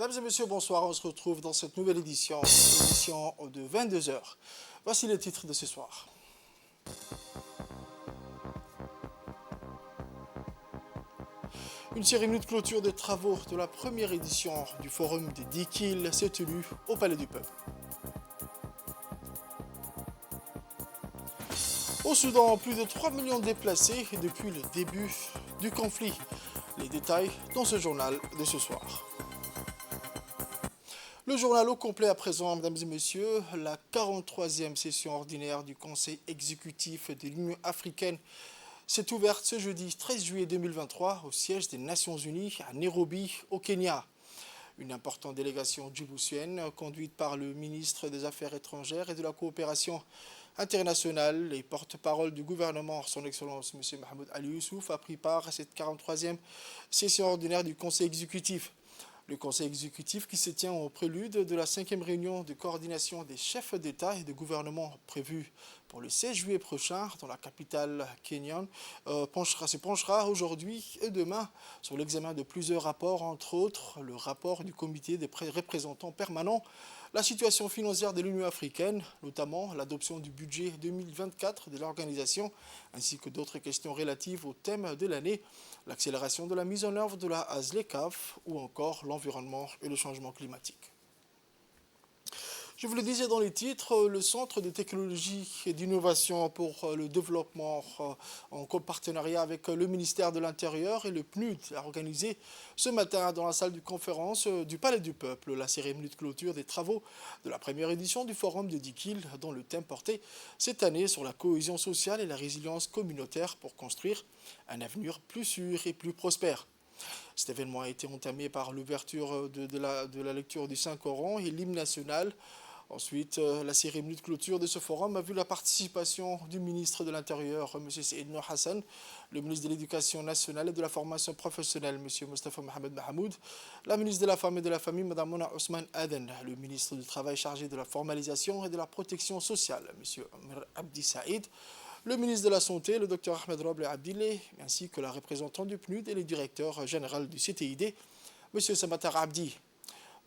Mesdames et messieurs, bonsoir. On se retrouve dans cette nouvelle édition de 22 heures. Voici les titres de ce soir. Une cérémonie de clôture des travaux de la première édition du Forum des Dikil s'est tenue au Palais du Peuple. Au Soudan, plus de 3 millions de déplacés depuis le début du conflit. Les détails dans ce journal de ce soir. Le journal au complet à présent, mesdames et messieurs, la 43e session ordinaire du Conseil exécutif de l'Union africaine s'est ouverte ce jeudi 13 juillet 2023 au siège des Nations Unies à Nairobi, au Kenya. Une importante délégation djiboutienne conduite par le ministre des Affaires étrangères et de la coopération internationale et porte-parole du gouvernement, son Excellence M. Mahmoud Ali Youssouf, a pris part à cette 43e session ordinaire du Conseil exécutif. Le Conseil exécutif qui se tient au prélude de la 5e réunion de coordination des chefs d'État et de gouvernement prévue pour le 16 juillet prochain dans la capitale kenyane se penchera aujourd'hui et demain sur l'examen de plusieurs rapports, entre autres le rapport du comité des représentants permanents, la situation financière de l'Union africaine, notamment l'adoption du budget 2024 de l'organisation, ainsi que d'autres questions relatives au thème de l'année, l'accélération de la mise en œuvre de la ZLECAf ou encore l'environnement et le changement climatique. Je vous le disais dans les titres, le Centre de technologie et d'innovation pour le développement en partenariat avec le ministère de l'Intérieur et le PNUD a organisé ce matin dans la salle de conférence du Palais du Peuple la cérémonie de clôture des travaux de la première édition du Forum de Dikil dont le thème portait cette année sur la cohésion sociale et la résilience communautaire pour construire un avenir plus sûr et plus prospère. Cet événement a été entamé par l'ouverture de la lecture du Saint-Coran et l'hymne national. Ensuite, la cérémonie de clôture de ce forum a vu la participation du ministre de l'Intérieur, M. Seyd Nour Hassan, le ministre de l'Éducation nationale et de la formation professionnelle, M. Mostafa Mohamed Mahamoud, la ministre de la Femme et de la Famille, Mme Mona Ousmane Aden, le ministre du Travail chargé de la formalisation et de la protection sociale, M. Amr Abdi Saïd, le ministre de la Santé, le Dr Ahmed Roble Abdillah, ainsi que la représentante du PNUD et le directeur général du CTID, M. Samatar Abdi.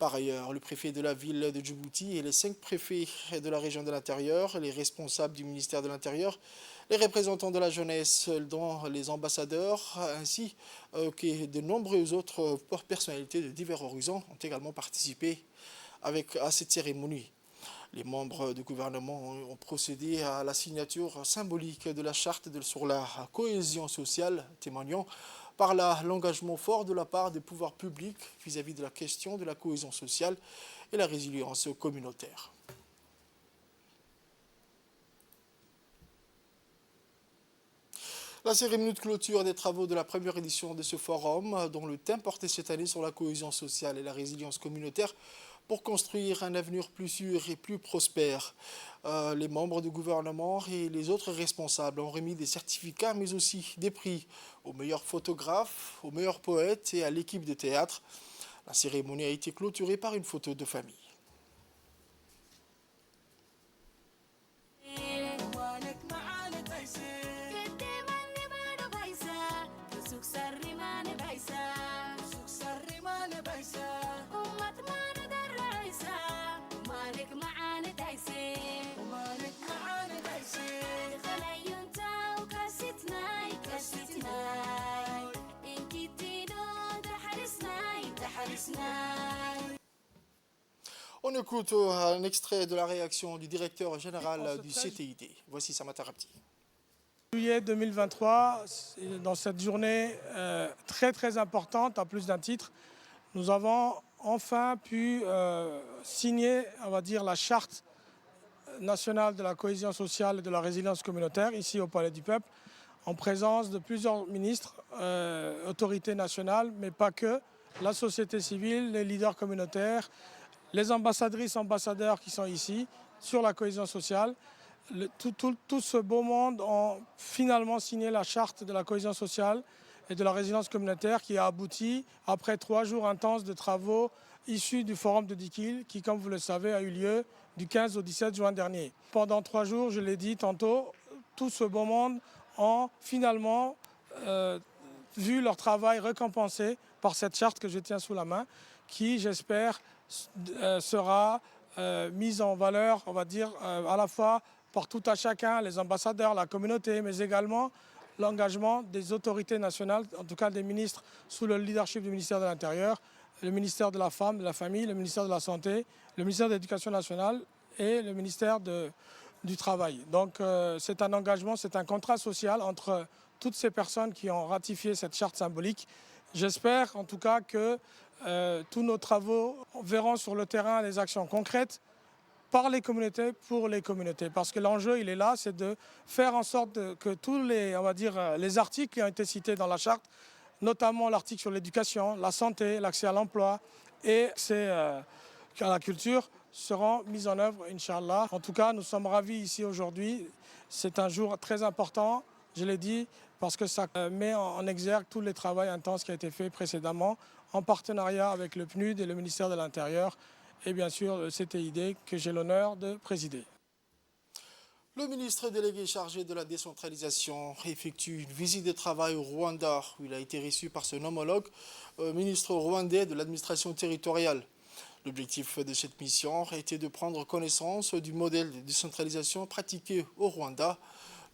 Par ailleurs, le préfet de la ville de Djibouti et les 5 préfets de la région de l'Intérieur, les responsables du ministère de l'Intérieur, les représentants de la jeunesse, dont les ambassadeurs, ainsi que de nombreuses autres personnalités de divers horizons ont également participé à cette cérémonie. Les membres du gouvernement ont procédé à la signature symbolique de la charte sur la cohésion sociale, témoignant par là l'engagement fort de la part des pouvoirs publics vis-à-vis de la question de la cohésion sociale et la résilience communautaire. La cérémonie de clôture des travaux de la première édition de ce forum, dont le thème portait cette année sur la cohésion sociale et la résilience communautaire, pour construire un avenir plus sûr et plus prospère. Les membres du gouvernement et les autres responsables ont remis des certificats, mais aussi des prix aux meilleurs photographes, aux meilleurs poètes et à l'équipe de théâtre. La cérémonie a été clôturée par une photo de famille. On écoute un extrait de la réaction du directeur général du CTID. Voici Samatar Abdi. Juillet 2023, dans cette journée très importante, à plus d'un titre, nous avons enfin pu signer, on va dire, la charte nationale de la cohésion sociale et de la résilience communautaire, ici au Palais du Peuple, en présence de plusieurs ministres, autorités nationales, mais pas que, la société civile, les leaders communautaires, les ambassadrices, ambassadeurs qui sont ici, sur la cohésion sociale. Tout ce beau monde ont finalement signé la charte de la cohésion sociale et de la résilience communautaire qui a abouti après 3 jours intenses de travaux issus du Forum de Dikil qui, comme vous le savez, a eu lieu du 15 au 17 juin dernier. Pendant 3 jours, je l'ai dit tantôt, tout ce beau monde ont finalement vu leur travail récompensé par cette charte que je tiens sous la main, qui, j'espère, sera mise en valeur, on va dire, à la fois par tout à chacun, les ambassadeurs, la communauté, mais également l'engagement des autorités nationales, en tout cas des ministres sous le leadership du ministère de l'Intérieur, le ministère de la Femme, de la Famille, le ministère de la Santé, le ministère de l'Éducation nationale et le ministère du Travail. Donc c'est un engagement, c'est un contrat social entre toutes ces personnes qui ont ratifié cette charte symbolique. J'espère en tout cas que tous nos travaux verront sur le terrain des actions concrètes par les communautés, pour les communautés. Parce que l'enjeu, il est là, c'est de faire en sorte que tous les, on va dire, les articles qui ont été cités dans la charte, notamment l'article sur l'éducation, la santé, l'accès à l'emploi et l'accès à la culture, seront mis en œuvre, Inch'Allah. En tout cas, nous sommes ravis ici aujourd'hui. C'est un jour très important, je l'ai dit, parce que ça met en exergue tout le travail intense qui a été fait précédemment, en partenariat avec le PNUD et le ministère de l'Intérieur, et bien sûr le CTID que j'ai l'honneur de présider. Le ministre délégué chargé de la décentralisation effectue une visite de travail au Rwanda où il a été reçu par son homologue, ministre rwandais de l'administration territoriale. L'objectif de cette mission a été de prendre connaissance du modèle de décentralisation pratiqué au Rwanda.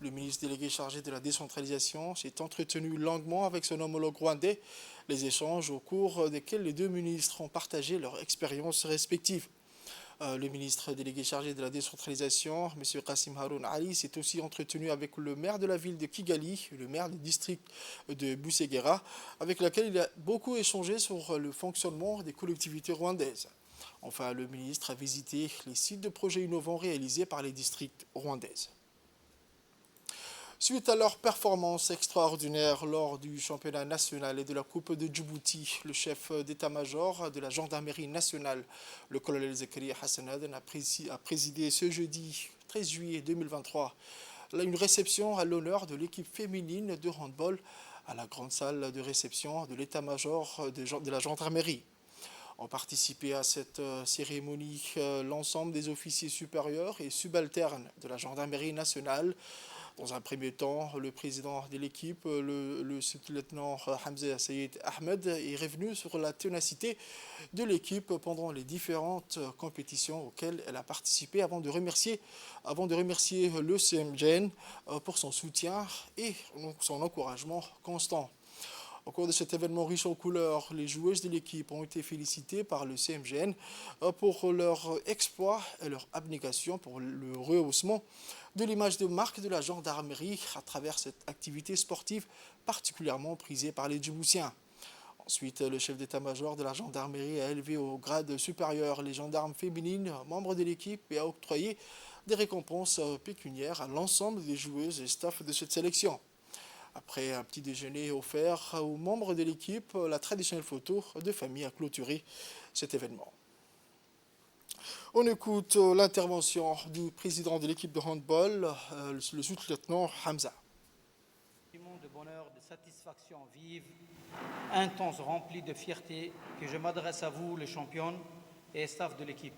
Le ministre délégué chargé de la décentralisation s'est entretenu longuement avec son homologue rwandais, les échanges au cours desquels les deux ministres ont partagé leurs expériences respectives. Le ministre délégué chargé de la décentralisation, M. Kassim Haroun Ali, s'est aussi entretenu avec le maire de la ville de Kigali, le maire du district de Busegera, avec lequel il a beaucoup échangé sur le fonctionnement des collectivités rwandaises. Enfin, le ministre a visité les sites de projets innovants réalisés par les districts rwandaises. Suite à leur performance extraordinaire lors du championnat national et de la Coupe de Djibouti, le chef d'état-major de la gendarmerie nationale, le colonel Zakaria Hassanad, a présidé ce jeudi 13 juillet 2023 une réception à l'honneur de l'équipe féminine de handball à la grande salle de réception de l'état-major de la gendarmerie. Ont participé à cette cérémonie l'ensemble des officiers supérieurs et subalternes de la gendarmerie nationale. Dans un premier temps, le président de l'équipe, le sous-lieutenant Hamza Sayed Ahmed, est revenu sur la ténacité de l'équipe pendant les différentes compétitions auxquelles elle a participé avant de remercier le CMGN pour son soutien et son encouragement constant. Au cours de cet événement riche en couleurs, les joueuses de l'équipe ont été félicitées par le CMGN pour leur exploit et leur abnégation pour le rehaussement de l'image de marque de la gendarmerie à travers cette activité sportive particulièrement prisée par les Djiboutiens. Ensuite, le chef d'état-major de la gendarmerie a élevé au grade supérieur les gendarmes féminines, membres de l'équipe, et a octroyé des récompenses pécuniaires à l'ensemble des joueuses et staff de cette sélection. Après un petit déjeuner offert aux membres de l'équipe, la traditionnelle photo de famille a clôturé cet événement. On écoute l'intervention du président de l'équipe de handball, le sous-lieutenant Hamza. De bonheur, de satisfaction vive, intense, remplie de fierté, que je m'adresse à vous, les championnes et staff de l'équipe.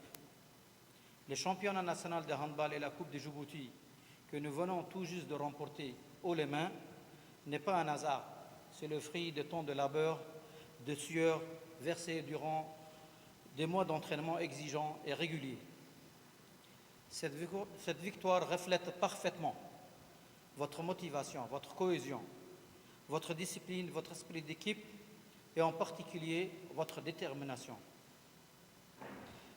Le championnat national de handball et la Coupe de Djibouti, que nous venons tout juste de remporter haut les mains, n'est pas un hasard. C'est le fruit de tant de labeur, de sueur versée durant des mois d'entraînement exigeants et réguliers. Cette victoire reflète parfaitement votre motivation, votre cohésion, votre discipline, votre esprit d'équipe et en particulier votre détermination.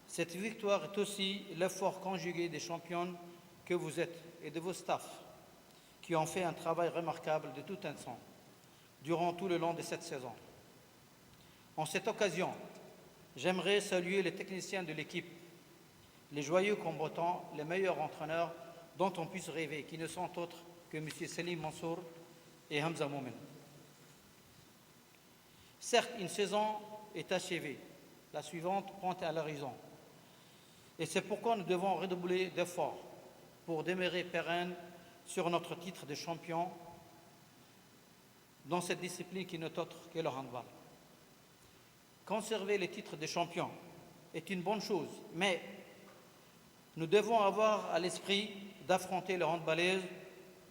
Cette victoire est aussi l'effort conjugué des championnes que vous êtes et de vos staffs qui ont fait un travail remarquable de tout instant durant tout le long de cette saison. En cette occasion, j'aimerais saluer les techniciens de l'équipe, les joyeux combattants, les meilleurs entraîneurs dont on puisse rêver, qui ne sont autres que M. Selim Mansour et Hamza Moumen. Certes, une saison est achevée, la suivante pointe à l'horizon. Et c'est pourquoi nous devons redoubler d'efforts pour demeurer pérennes sur notre titre de champion dans cette discipline qui n'est autre que le handball. Conserver le titre de champion est une bonne chose, mais nous devons avoir à l'esprit d'affronter le handballeuses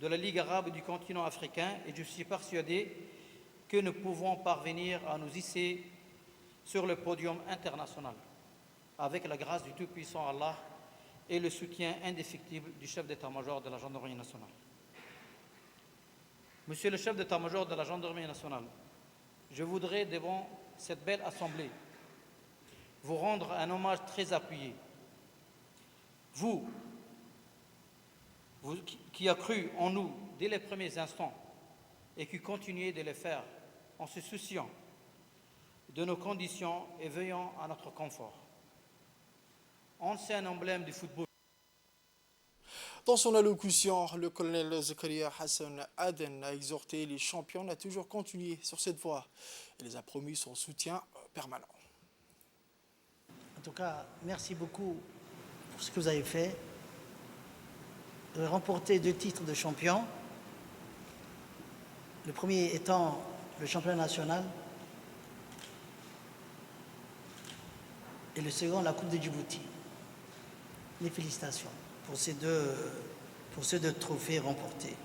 de la Ligue arabe du continent africain et je suis persuadé que nous pouvons parvenir à nous hisser sur le podium international, avec la grâce du Tout-Puissant Allah et le soutien indéfectible du chef d'état-major de la Gendarmerie nationale. Monsieur le chef d'état-major de la Gendarmerie nationale, je voudrais, devant cette belle assemblée, vous rendre un hommage très appuyé. Vous qui avez cru en nous dès les premiers instants et qui continuez de le faire en se souciant de nos conditions et veillant à notre confort. Ancien emblème du football. Dans son allocution, le colonel Zakaria Hassan Aden a exhorté les champions à toujours continuer sur cette voie et les a promis son soutien permanent. En tout cas, merci beaucoup pour ce que vous avez fait. Vous avez remporté 2 titres de champion. Le premier étant le championnat national et le second la Coupe de Djibouti. Mes félicitations pour ces deux trophées remportés.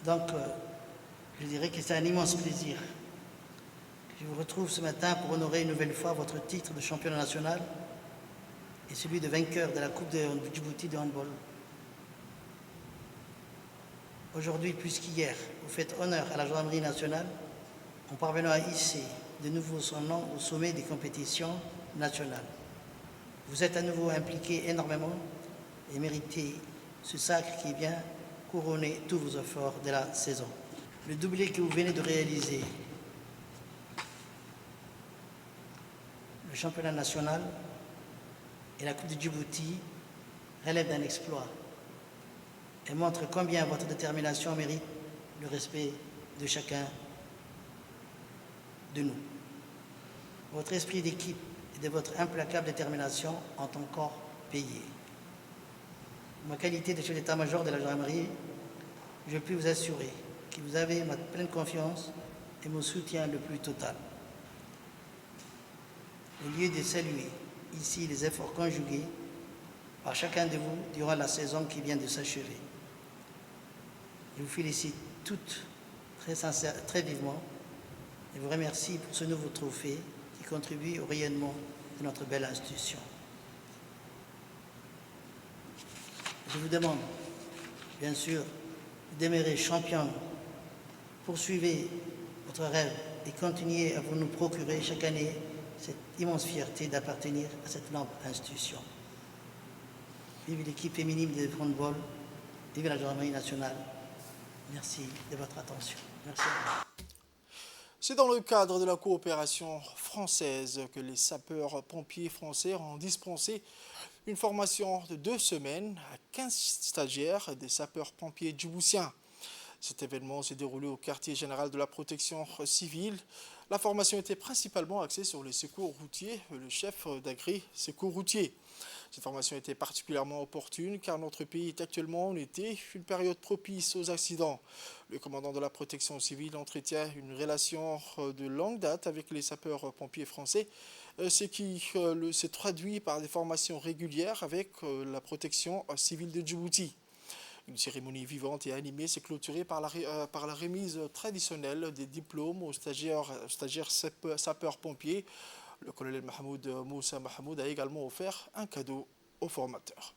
Donc, je dirais que c'est un immense plaisir que je vous retrouve ce matin pour honorer une nouvelle fois votre titre de championnat national et celui de vainqueur de la Coupe de Djibouti de handball. Aujourd'hui, plus qu'hier, vous faites honneur à la Gendarmerie nationale en parvenant à hisser de nouveau son nom au sommet des compétitions nationales. Vous êtes à nouveau impliqué énormément et méritez ce sacre qui vient couronner tous vos efforts de la saison. Le doublé que vous venez de réaliser, le championnat national et la Coupe de Djibouti, relève d'un exploit et montre combien votre détermination mérite le respect de chacun de nous. Votre esprit d'équipe et de votre implacable détermination ont encore payé. En ma qualité de chef d'état-major de la gendarmerie, je puis vous assurer que vous avez ma pleine confiance et mon soutien le plus total. Au lieu de saluer ici les efforts conjugués par chacun de vous durant la saison qui vient de s'achever, je vous félicite toutes très vivement et vous remercie pour ce nouveau trophée qui contribue au rayonnement de notre belle institution. Je vous demande, bien sûr, de demeurer champion. Poursuivez votre rêve et continuez à vous nous procurer chaque année cette immense fierté d'appartenir à cette noble institution. Vive l'équipe féminine de handball, vive la Gendarmerie nationale. Merci de votre attention. Merci. C'est dans le cadre de la coopération française que les sapeurs-pompiers français ont dispensé une formation de 2 semaines à 15 stagiaires des sapeurs-pompiers djiboutiens. Cet événement s'est déroulé au quartier général de la protection civile. La formation était principalement axée sur les secours routiers, le chef d'agri secours routier. Cette formation était particulièrement opportune car notre pays est actuellement en été, une période propice aux accidents. Le commandant de la protection civile entretient une relation de longue date avec les sapeurs-pompiers français, ce qui se traduit par des formations régulières avec la protection civile de Djibouti. Une cérémonie vivante et animée s'est clôturée par la remise traditionnelle des diplômes aux stagiaires sapeurs-pompiers. Le colonel Mahmoud Moussa Mahmoud a également offert un cadeau aux formateurs.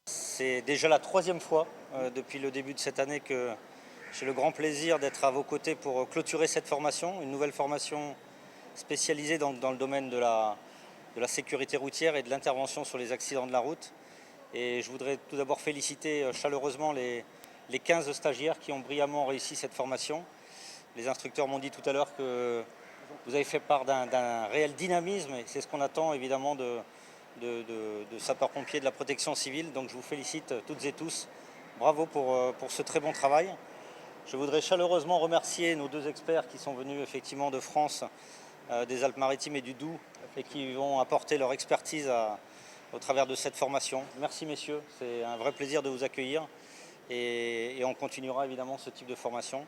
C'est déjà la 3e fois depuis le début de cette année que j'ai le grand plaisir d'être à vos côtés pour clôturer cette formation, une nouvelle formation spécialisée dans le domaine de la sécurité routière et de l'intervention sur les accidents de la route. Et je voudrais tout d'abord féliciter chaleureusement les 15 stagiaires qui ont brillamment réussi cette formation. Les instructeurs m'ont dit tout à l'heure que vous avez fait part d'un réel dynamisme et c'est ce qu'on attend évidemment de sapeurs-pompiers de la protection civile. Donc je vous félicite toutes et tous. Bravo pour ce très bon travail. Je voudrais chaleureusement remercier nos 2 experts qui sont venus effectivement de France, des Alpes-Maritimes et du Doubs et qui vont apporter leur expertise au travers de cette formation. Merci messieurs, c'est un vrai plaisir de vous accueillir et on continuera évidemment ce type de formation.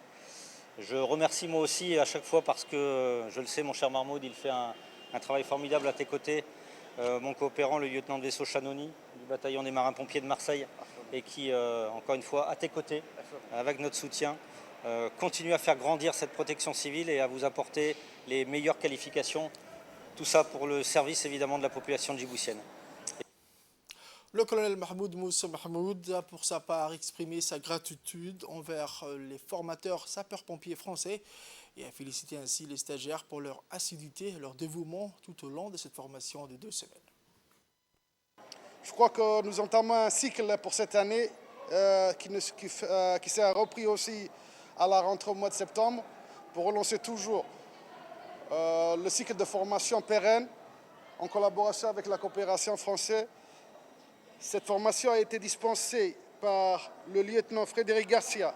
Je remercie moi aussi à chaque fois parce que, je le sais, mon cher Mahmoud, il fait un travail formidable à tes côtés, mon coopérant, le lieutenant de vaisseau Chanoni, du bataillon des marins-pompiers de Marseille, et qui, encore une fois, à tes côtés, avec notre soutien, continue à faire grandir cette protection civile et à vous apporter les meilleures qualifications. Tout ça pour le service évidemment de la population djiboutienne. Le colonel Mahmoud Moussa Mahmoud a pour sa part exprimé sa gratitude envers les formateurs sapeurs-pompiers français et a félicité ainsi les stagiaires pour leur assiduité et leur dévouement tout au long de cette formation de 2 semaines. Je crois que nous entamons un cycle pour cette année qui s'est repris aussi à la rentrée au mois de septembre pour relancer toujours le cycle de formation pérenne en collaboration avec la coopération française. Cette formation a été dispensée par le lieutenant Frédéric Garcia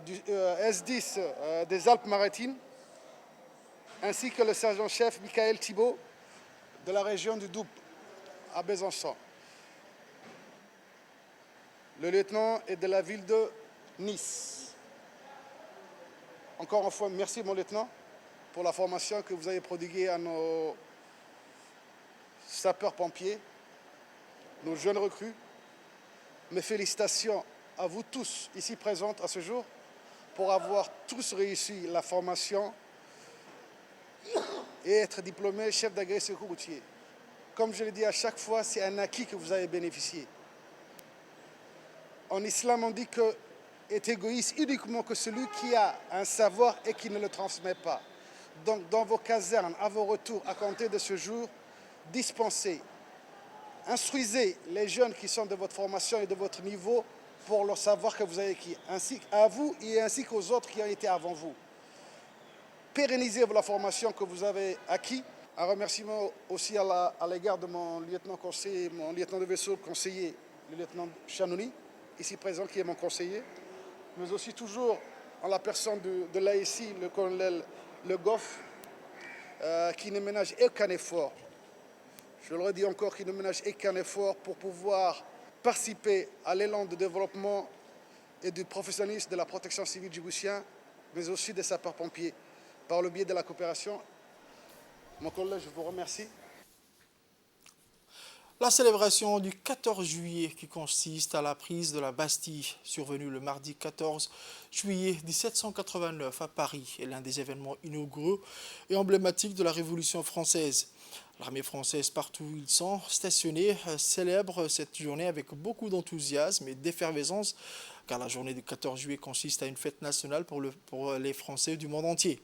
du S10 des Alpes-Maritimes ainsi que le sergent-chef Michael Thibault de la région du Doubs à Besançon. Le lieutenant est de la ville de Nice. Encore une fois, merci mon lieutenant pour la formation que vous avez prodiguée à nos sapeurs-pompiers, nos jeunes recrues. Mes félicitations à vous tous ici présents à ce jour pour avoir tous réussi la formation et être diplômés chef d'agrégé routier. Comme je le dis à chaque fois, c'est un acquis que vous avez bénéficié. En islam, on dit que est égoïste uniquement que celui qui a un savoir et qui ne le transmet pas. Donc, dans vos casernes, à vos retours, à compter de ce jour, dispensez, instruisez les jeunes qui sont de votre formation et de votre niveau pour le savoir que vous avez acquis, ainsi à vous et ainsi qu'aux autres qui ont été avant vous. Pérennisez la formation que vous avez acquis. Un remerciement aussi à l'égard de mon lieutenant conseiller, mon lieutenant de vaisseau conseiller, le lieutenant Chanouni, ici présent, qui est mon conseiller, mais aussi toujours en la personne de l'ASI, le colonel Le Goff, qui ne ménage aucun effort. Je le redis encore, qui ne ménage aucun effort pour pouvoir participer à l'élan de développement et du professionnalisme de la protection civile djiboutienne, mais aussi des sapeurs-pompiers, par le biais de la coopération. Mon collègue, je vous remercie. La célébration du 14 juillet qui consiste à la prise de la Bastille, survenue le mardi 14 juillet 1789 à Paris, est l'un des événements inauguraux et emblématiques de la Révolution française. L'armée française, partout où ils sont stationnés, célèbre cette journée avec beaucoup d'enthousiasme et d'effervescence, car la journée du 14 juillet consiste à une fête nationale pour les Français du monde entier.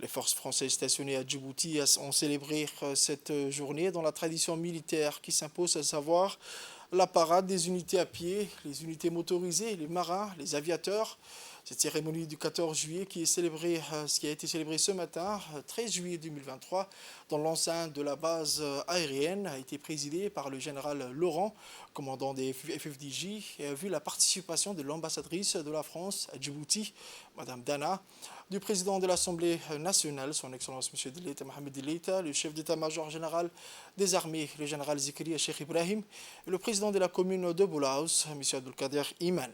Les forces françaises stationnées à Djibouti ont célébré cette journée dans la tradition militaire qui s'impose, à savoir la parade des unités à pied, les unités motorisées, les marins, les aviateurs. Cette cérémonie du 14 juillet qui a été célébrée ce matin, 13 juillet 2023, dans l'enceinte de la base aérienne, a été présidée par le général Laurent, commandant des FFDJ, et a vu la participation de l'ambassadrice de la France à Djibouti, Madame Dana, du président de l'Assemblée nationale, son Excellence M. Deleta Mohamed Deleta, le chef d'état-major général des armées, le général Zikri Cheikh Ibrahim, et le président de la commune de Boulaous, M. Abdelkader Iman.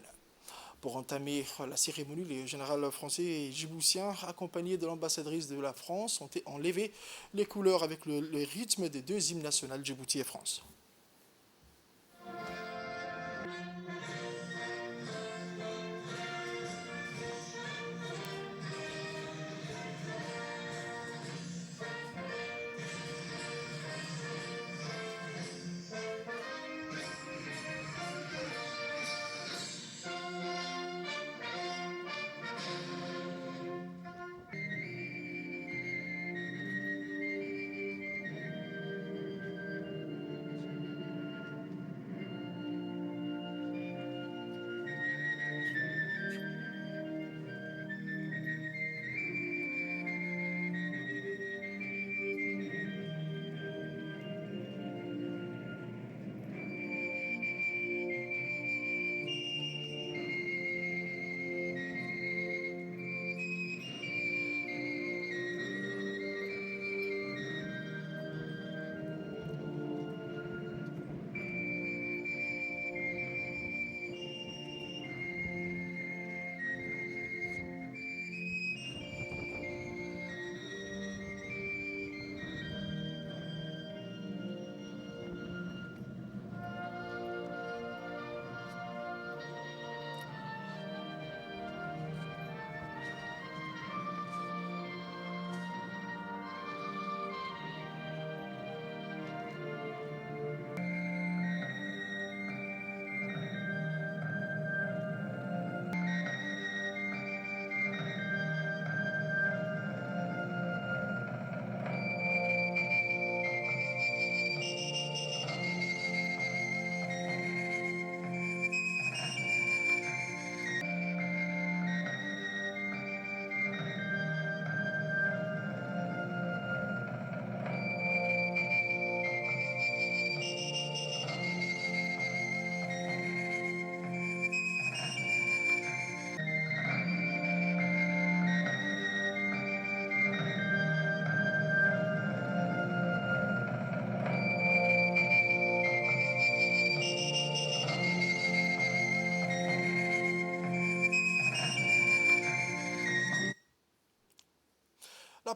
Pour entamer la cérémonie, les généraux français et djiboutiens, accompagnés de l'ambassadrice de la France, ont enlevé les couleurs avec le rythme des deux hymnes nationaux Djibouti et France.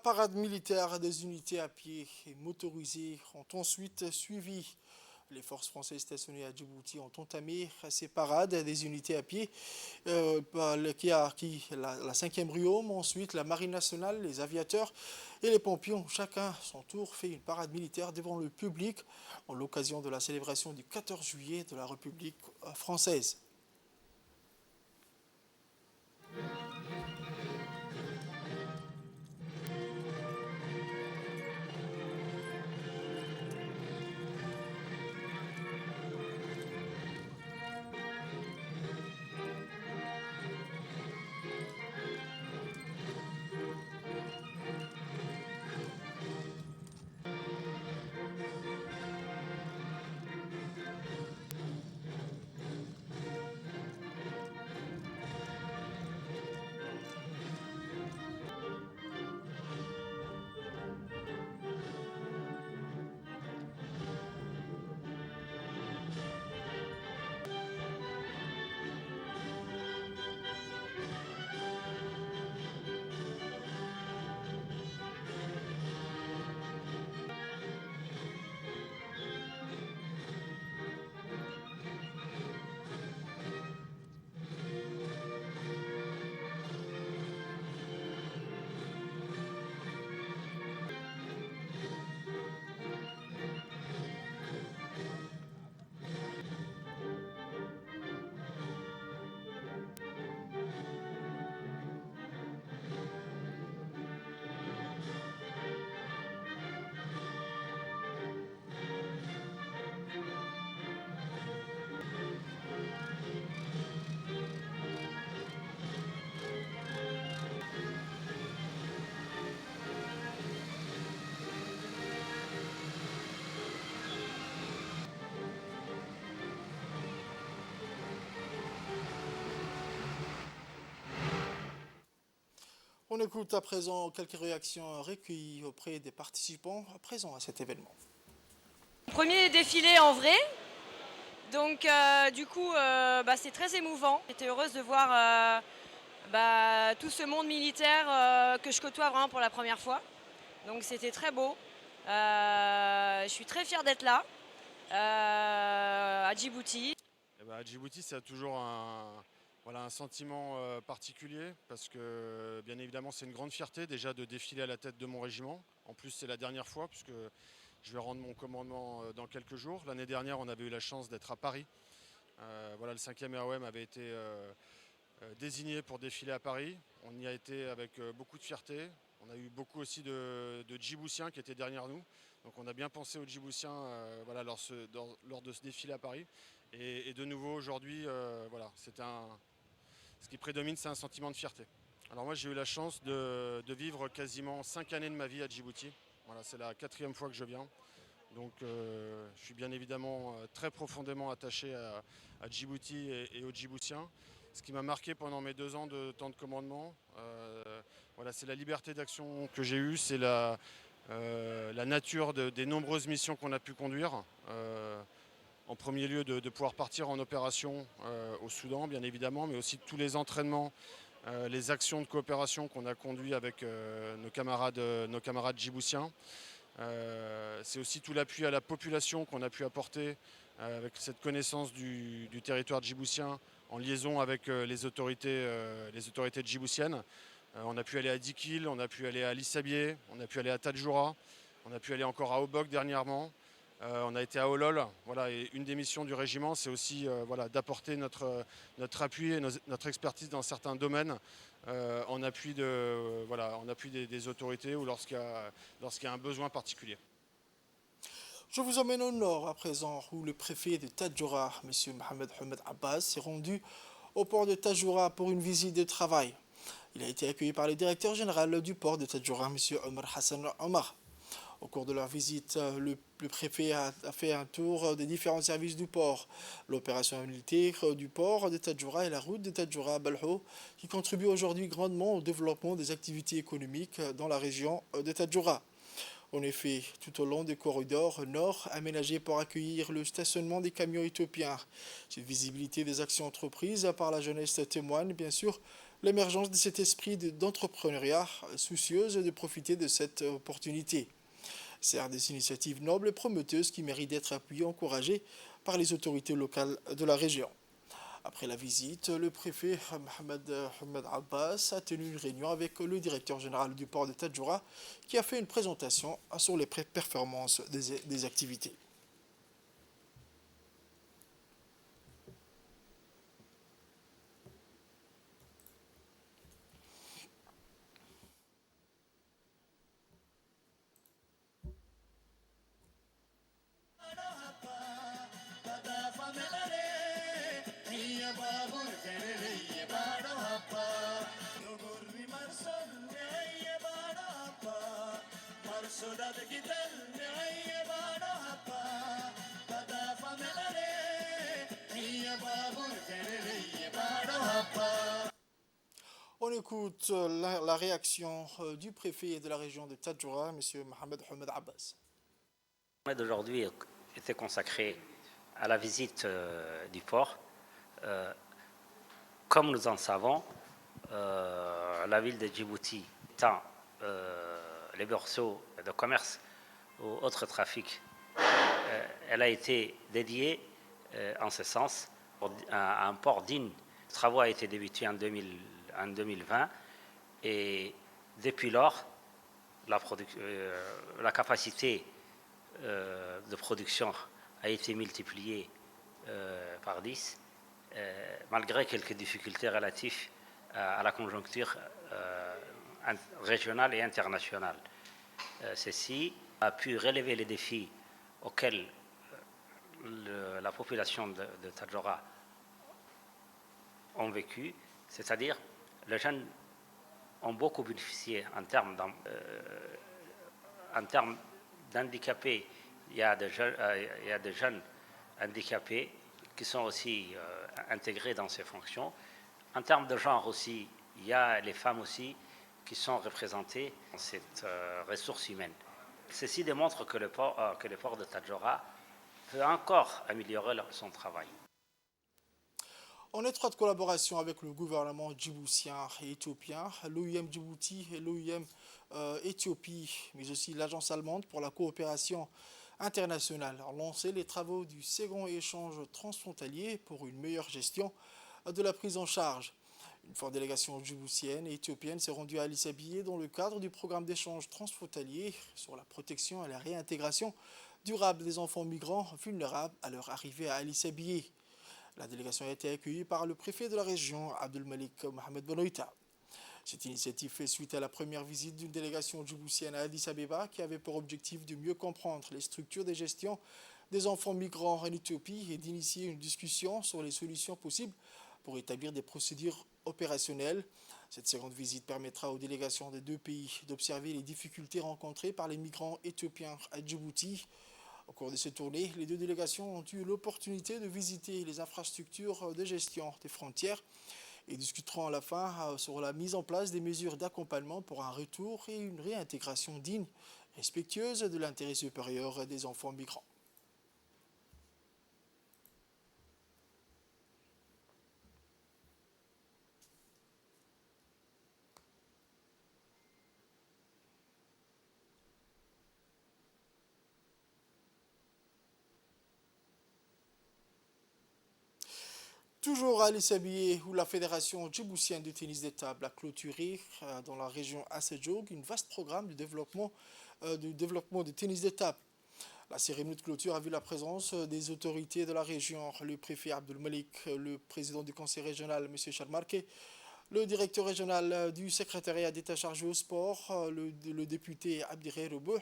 parade militaire des unités à pied et motorisées ont ensuite suivi. Les forces françaises stationnées à Djibouti ont entamé ces parades des unités à pied, la 5e Riom, ensuite la Marine nationale, les aviateurs et les pompiers ont chacun son tour fait une parade militaire devant le public en l'occasion de la célébration du 14 juillet de la République française. On écoute à présent quelques réactions recueillies auprès des participants présents à cet événement. Premier défilé en vrai, donc du coup c'est très émouvant. J'étais heureuse de voir tout ce monde militaire que je côtoie vraiment pour la première fois. Donc c'était très beau. Je suis très fière d'être là, à Djibouti. À Djibouti, ça a toujours un sentiment particulier parce que bien évidemment c'est une grande fierté déjà de défiler à la tête de mon régiment. En plus c'est la dernière fois puisque je vais rendre mon commandement dans quelques jours. L'année dernière on avait eu la chance d'être à Paris. Le 5e ROM avait été désigné pour défiler à Paris. On y a été avec beaucoup de fierté. On a eu beaucoup aussi de Djiboutiens qui étaient derrière nous. Donc on a bien pensé aux Djiboutiens lors de ce défilé à Paris. Et de nouveau aujourd'hui, ce qui prédomine, c'est un sentiment de fierté. Alors moi j'ai eu la chance de vivre quasiment 5 années de ma vie à Djibouti. Voilà, c'est la 4e fois que je viens. Donc je suis bien évidemment très profondément attaché à Djibouti et aux Djiboutiens. Ce qui m'a marqué pendant mes 2 ans de temps de commandement, c'est la liberté d'action que j'ai eue, c'est la nature des nombreuses missions qu'on a pu conduire. En premier lieu de pouvoir partir en opération au Soudan, bien évidemment, mais aussi tous les entraînements, les actions de coopération qu'on a conduits avec nos camarades djiboutiens. C'est aussi tout l'appui à la population qu'on a pu apporter avec cette connaissance du territoire djiboutien en liaison avec les autorités djiboutiennes. On a pu aller à Dikil, on a pu aller à Lissabié, on a pu aller à Tadjoura, on a pu aller encore à Obok dernièrement. On a été à Olol, et une des missions du régiment, c'est aussi d'apporter notre appui et notre expertise dans certains domaines en appui des autorités ou lorsqu'il y a un besoin particulier. Je vous emmène au nord à présent, où le préfet de Tadjoura, M. Mohamed Hamed Abbas, s'est rendu au port de Tadjoura pour une visite de travail. Il a été accueilli par le directeur général du port de Tadjoura, M. Omar Hassan Omar. Au cours de leur visite, le préfet a fait un tour des différents services du port. L'opérationnalité du port de Tadjoura et la route de Tadjoura-Balho qui contribuent aujourd'hui grandement au développement des activités économiques dans la région de Tadjoura. En effet, tout au long des corridors nord aménagés pour accueillir le stationnement des camions éthiopiens. Cette visibilité des actions entreprises par la jeunesse témoigne bien sûr l'émergence de cet esprit d'entrepreneuriat soucieuse de profiter de cette opportunité. C'est des initiatives nobles et prometteuses qui méritent d'être appuyées et encouragées par les autorités locales de la région. Après la visite, le préfet Mohamed Abbas a tenu une réunion avec le directeur général du port de Tadjoura qui a fait une présentation sur les performances des activités. On écoute la réaction du préfet de la région de Tadjoura, M. Mohamed Abbas. D'aujourd'hui était consacré à la visite du port. Comme nous en savons, la ville de Djibouti étant les berceaux de commerce ou autres trafics, elle a été dédiée en ce sens à un port digne. Le travail a été débuté en 2020 et depuis lors, la capacité de production a été multipliée par 10, malgré quelques difficultés relatives à la conjoncture régionale et internationale. Ceci a pu relever les défis auxquels la population de Tadjoura ont vécu, c'est-à-dire les jeunes ont beaucoup bénéficié en termes d'handicapés. Il y a des jeunes handicapés qui sont aussi intégrés dans ces fonctions. En termes de genre aussi, il y a les femmes aussi qui sont représentées dans cette ressource humaine. Ceci démontre que le port de Tadjoura peut encore améliorer son travail. En étroite collaboration avec le gouvernement djiboutien et éthiopien, l'OIM Djibouti et l'OIM Éthiopie, mais aussi l'Agence allemande pour la coopération internationale, ont lancé les travaux du second échange transfrontalier pour une meilleure gestion de la prise en charge. Une forte délégation djiboutienne et éthiopienne s'est rendue à Addis Abeba dans le cadre du programme d'échange transfrontalier sur la protection et la réintégration durable des enfants migrants vulnérables à leur arrivée à Addis Abeba. La délégation a été accueillie par le préfet de la région, Abdelmalik Mohamed Benoïta. Cette initiative fait suite à la première visite d'une délégation djiboutienne à Addis Abeba qui avait pour objectif de mieux comprendre les structures de gestion des enfants migrants en Éthiopie et d'initier une discussion sur les solutions possibles pour établir des procédures opérationnelles. Cette seconde visite permettra aux délégations des deux pays d'observer les difficultés rencontrées par les migrants éthiopiens à Djibouti. Au cours de cette tournée, les deux délégations ont eu l'opportunité de visiter les infrastructures de gestion des frontières et discuteront à la fin sur la mise en place des mesures d'accompagnement pour un retour et une réintégration digne, respectueuse de l'intérêt supérieur des enfants migrants. Toujours à Addis Abeba, où la Fédération djiboutienne de tennis de table a clôturé dans la région Assedjoug un vaste programme de développement de tennis de table. La cérémonie de clôture a vu la présence des autorités de la région, le préfet Abdelmalik, le président du conseil régional, M. Charmarke, le directeur régional du secrétariat d'État chargé au sport, le député Abdiré Rebouh,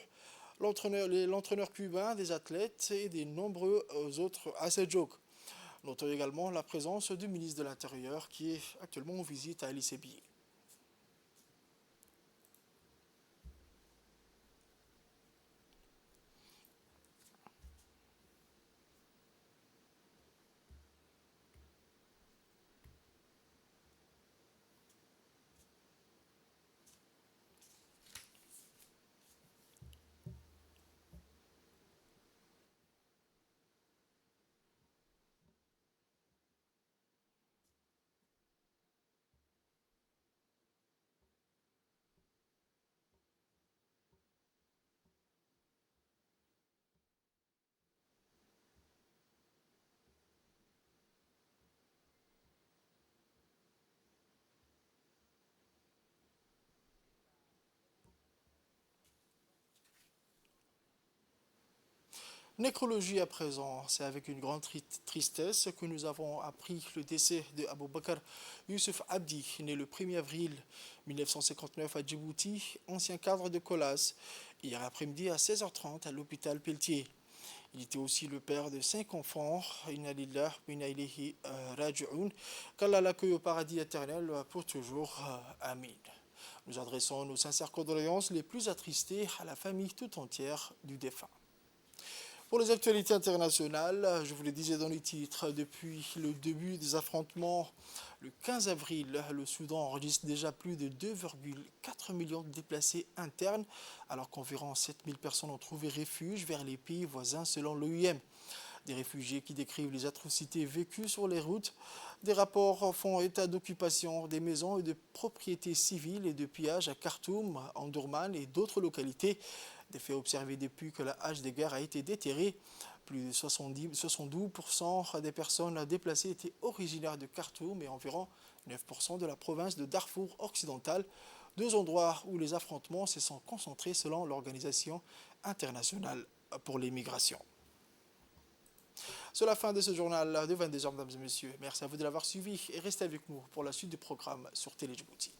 l'entraîneur cubain des athlètes et des nombreux autres Assedjoug. Notons également la présence du ministre de l'Intérieur qui est actuellement en visite à Addis Abeba. Nécrologie à présent, c'est avec une grande tristesse que nous avons appris le décès de Abou Bakr Youssef Abdi, né le 1er avril 1959 à Djibouti, ancien cadre de Colas, hier après-midi à 16h30 à l'hôpital Pelletier. Il était aussi le père de 5 enfants. Inna lillah wa inna ilayhi raji'un. Qu'Allah l'accueille au paradis éternel pour toujours. Amin. Nous adressons nos sincères condoléances les plus attristées à la famille tout entière du défunt. Pour les actualités internationales, je vous le disais dans les titres, depuis le début des affrontements, le 15 avril, le Soudan enregistre déjà plus de 2,4 millions de déplacés internes, alors qu'environ 7000 personnes ont trouvé refuge vers les pays voisins selon l'OIM. Des réfugiés qui décrivent les atrocités vécues sur les routes. Des rapports font état d'occupation des maisons et de propriétés civiles et de pillages à Khartoum, Omdurman et d'autres localités. Des faits observés depuis que la hache de guerre a été déterrée. Plus de 72% des personnes déplacées étaient originaires de Khartoum et environ 9% de la province de Darfour occidental, deux endroits où les affrontements se sont concentrés selon l'Organisation internationale pour les migrations. C'est la fin de ce journal de 22h, mesdames et messieurs. Merci à vous de l'avoir suivi et restez avec nous pour la suite du programme sur Télé Djibouti.